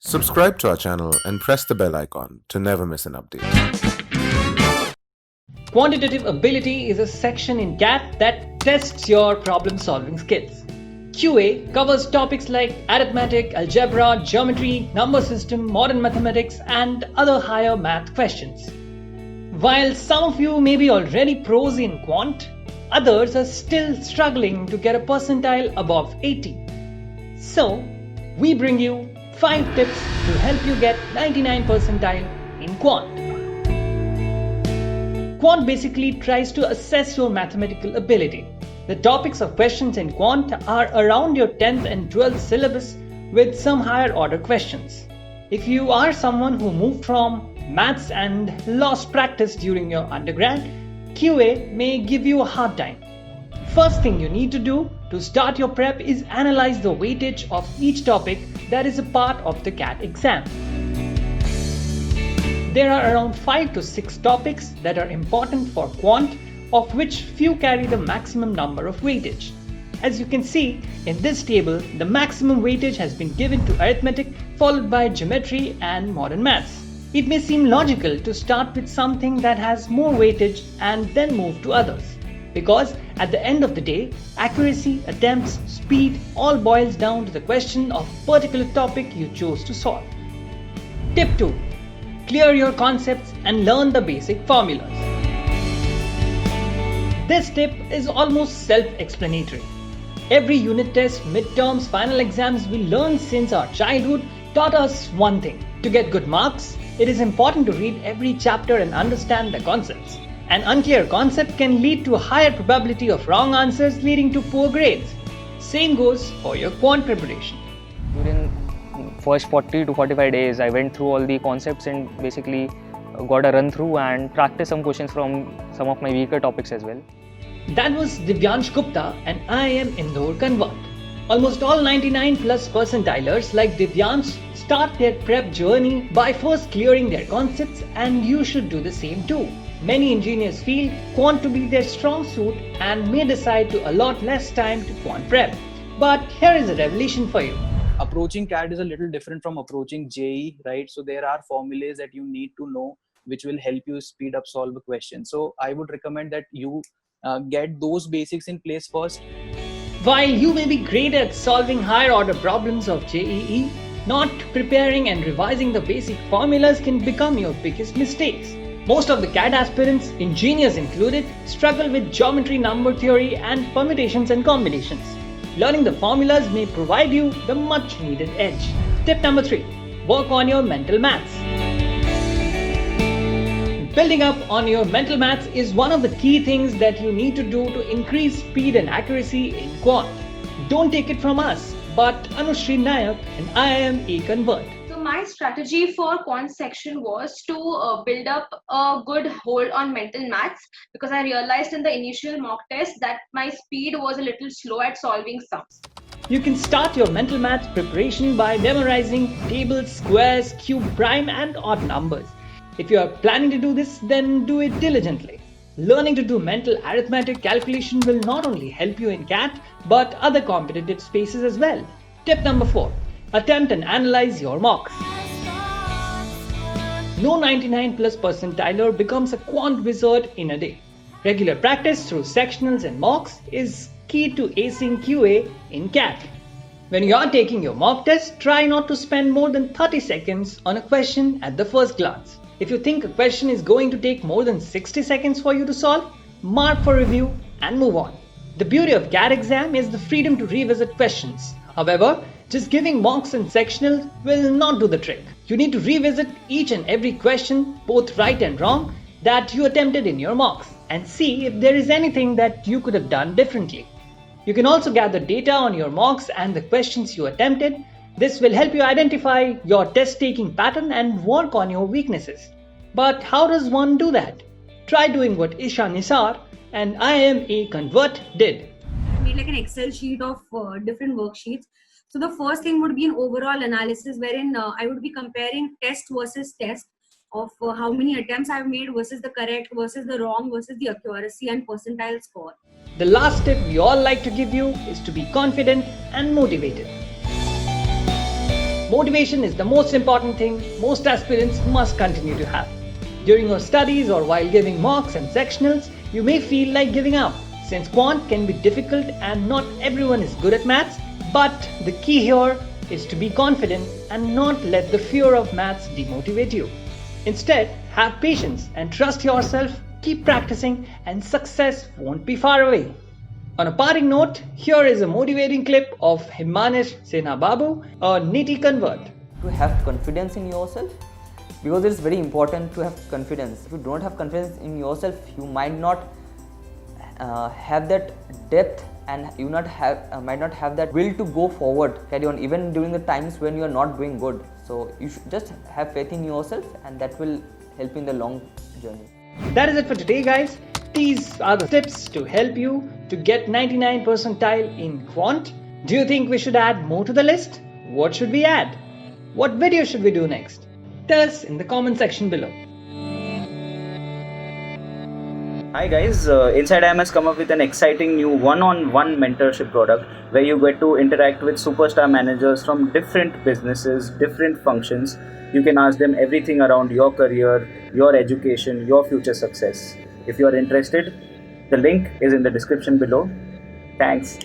Subscribe to our channel and press the bell icon to never miss an update. Quantitative ability is a section in CAT that tests your problem-solving skills. QA covers topics like arithmetic, algebra, geometry, number system, modern mathematics, and other higher math questions. While some of you may be already pros in quant, others are still struggling to get a percentile above 80. So, we bring you 5 tips to help you get 99 percentile in quant. Quant basically tries to assess your mathematical ability. The topics of questions in quant are around your 10th and 12th syllabus with some higher order questions. If you are someone who moved from maths and lost practice during your undergrad, QA may give you a hard time. First thing you need to do to start your prep is analyze the weightage of each topic that is a part of the CAT exam. There are around 5 to 6 topics that are important for quant, of which few carry the maximum number of weightage. As you can see in this table, the maximum weightage has been given to arithmetic, followed by geometry and modern maths. It may seem logical to start with something that has more weightage and then move to others, because at the end of the day, accuracy, attempts, speed all boils down to the question of particular topic you chose to solve. Tip 2. Clear your concepts and learn the basic formulas. This tip is almost self-explanatory. Every unit test, midterms, final exams we learned since our childhood taught us one thing. To get good marks, it is important to read every chapter and understand the concepts. An unclear concept can lead to a higher probability of wrong answers, leading to poor grades. Same goes for your quant preparation. During first 40 to 45 days, I went through all the concepts and basically got a run through and practiced some questions from some of my weaker topics as well. That was Divyansh Gupta and I am Indore Kanwat. Almost all 99 plus percentilers like Divyansh start their prep journey by first clearing their concepts, and you should do the same too. Many engineers feel quant to be their strong suit and may decide to allot less time to quant prep. But here is a revelation for you. Approaching CAT is a little different from approaching JE, right? So there are formulas that you need to know which will help you speed up solve a question. So I would recommend that you get those basics in place first. While you may be great at solving higher order problems of JEE, not preparing and revising the basic formulas can become your biggest mistakes. Most of the CAT aspirants, engineers included, struggle with geometry, number theory, and permutations and combinations. Learning the formulas may provide you the much needed edge. Tip number 3. Work on your mental maths. Building up on your mental maths is one of the key things that you need to do to increase speed and accuracy in quant. Don't take it from us, but Anushri Nayak and I am a convert. So my strategy for quant section was to build up a good hold on mental maths, because I realized in the initial mock test that my speed was a little slow at solving sums. You can start your mental maths preparation by memorizing tables, squares, cube prime, and odd numbers. If you are planning to do this, then do it diligently. Learning to do mental arithmetic calculation will not only help you in CAT, but other competitive spaces as well. Tip number 4. Attempt and analyze your mocks. No 99 plus percentiler becomes a quant wizard in a day. Regular practice through sectionals and mocks is key to acing QA in CAT. When you are taking your mock test, try not to spend more than 30 seconds on a question at the first glance. If you think a question is going to take more than 60 seconds for you to solve, mark for review and move on. The beauty of CAT exam is the freedom to revisit questions. However, just giving mocks and sectionals will not do the trick. You need to revisit each and every question, both right and wrong, that you attempted in your mocks and see if there is anything that you could have done differently. You can also gather data on your mocks and the questions you attempted. This will help you identify your test-taking pattern and work on your weaknesses. But how does one do that? Try doing what Isha Nisar and I am a convert did. I made like an Excel sheet of different worksheets. So the first thing would be an overall analysis wherein I would be comparing test versus test of how many attempts I've made versus the correct versus the wrong versus the accuracy and percentile score. The last tip we all like to give you is to be confident and motivated. Motivation is the most important thing most aspirants must continue to have. During your studies or while giving mocks and sectionals, you may feel like giving up, since quant can be difficult and not everyone is good at maths. But the key here is to be confident and not let the fear of maths demotivate you. Instead, have patience and trust yourself, keep practicing, and success won't be far away. On a parting note, here is a motivating clip of Himanish Sena Babu, a NEET convert. To have confidence in yourself, because it's very important to have confidence. If you don't have confidence in yourself, you might not have that depth, and you might not have that will to go forward, carry on, even during the times when you are not doing good. So you should just have faith in yourself, and that will help you in the long journey. That is it for today, guys. These are the tips to help you to get 99 percentile in quant. Do you think we should add more to the list? What should we add? What video should we do next? Tell us in the comment section below. Hi guys, Inside IIM has come up with an exciting new one-on-one mentorship product where you get to interact with superstar managers from different businesses, different functions. You can ask them everything around your career, your education, your future success. If you are interested, the link is in the description below. Thanks.